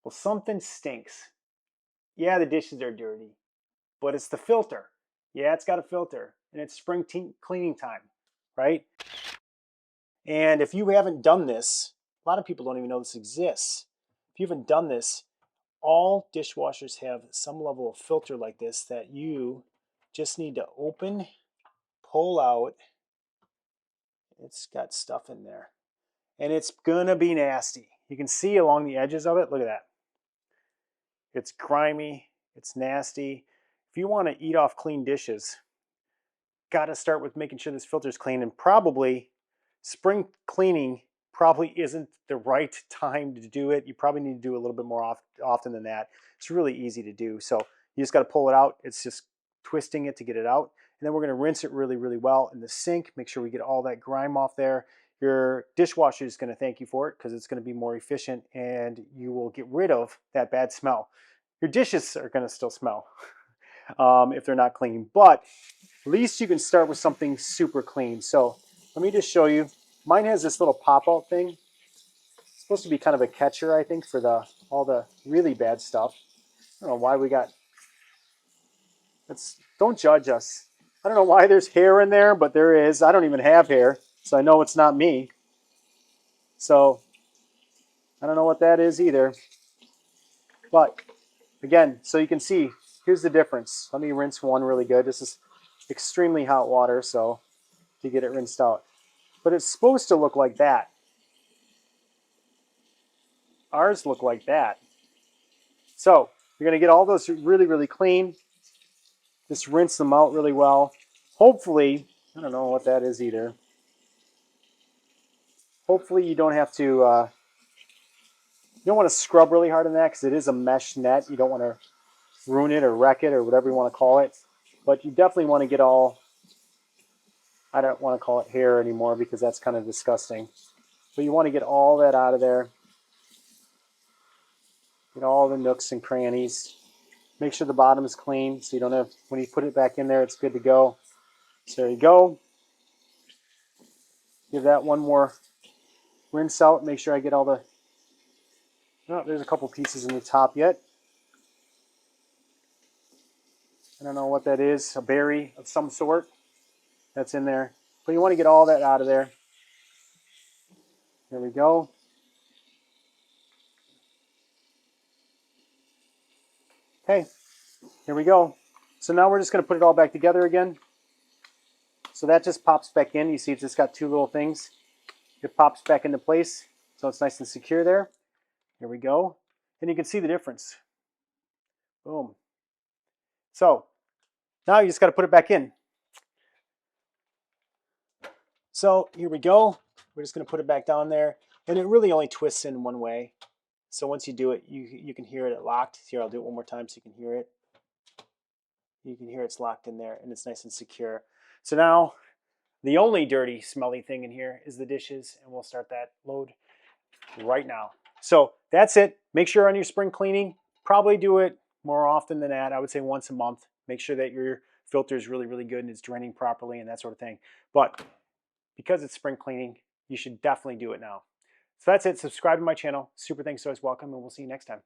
Well, something stinks. Yeah, the dishes are dirty, but it's the filter. Yeah, it's got a filter, and it's spring cleaning time, right? And if you haven't done this, a lot of people don't even know this exists. If you haven't done this, all dishwashers have some level of filter like this that you just need to open, pull out. It's got stuff in there, and it's gonna be nasty. You can see along the edges of it. Look at that. It's grimy, it's nasty. If you want to eat off clean dishes, got to start with making sure this filter is clean, and probably spring cleaning probably isn't the right time to do it. You probably need to do a little bit more often than that. It's really easy to do. So you just got to pull it out. It's just twisting it to get it out. And then we're going to rinse it really, really well in the sink. Make sure we get all that grime off there. Your dishwasher is going to thank you for it because it's going to be more efficient and you will get rid of that bad smell. Your dishes are going to still smell if they're not clean, but at least you can start with something super clean. So let me just show you. Mine has this little pop-out thing. It's supposed to be kind of a catcher, I think, for all the really bad stuff. I don't know why we got. Don't judge us. I don't know why there's hair in there, but there is. I don't even have hair, so I know it's not me. So I don't know what that is either. But again, so you can see, here's the difference. Let me rinse one really good. This is extremely hot water, so to get it rinsed out. But it's supposed to look like that. Ours look like that. So you're going to get all those really, really clean. Just rinse them out really well. Hopefully, I don't know what that is either. Hopefully you don't have to, you don't want to scrub really hard on that because it is a mesh net. You don't want to ruin it or wreck it or whatever you want to call it. But you definitely want to get all, I don't want to call it hair anymore because that's kind of disgusting. But you want to get all that out of there. Get all the nooks and crannies. Make sure the bottom is clean so you don't have, when you put it back in there, it's good to go. So there you go. Give that one more rinse out. Make sure I get all the, oh, there's a couple pieces in the top yet. I don't know what that is, a berry of some sort that's in there. But you want to get all that out of there. There we go. Okay, here we go. So now we're just going to put it all back together again. So that just pops back in. You see it's just got two little things. It pops back into place. So it's nice and secure there. Here we go. And you can see the difference. Boom. So now you just got to put it back in. So here we go. We're just going to put it back down there. And it really only twists in one way. So once you do it, you can hear it locked. Here, I'll do it one more time so you can hear it. You can hear it's locked in there and it's nice and secure. So now the only dirty, smelly thing in here is the dishes, and we'll start that load right now. So that's it. Make sure on your spring cleaning, probably do it more often than that. I would say once a month. Make sure that your filter is really, really good and it's draining properly and that sort of thing. But because it's spring cleaning, you should definitely do it now. So that's it. Subscribe to my channel. Super thanks, always welcome, and we'll see you next time.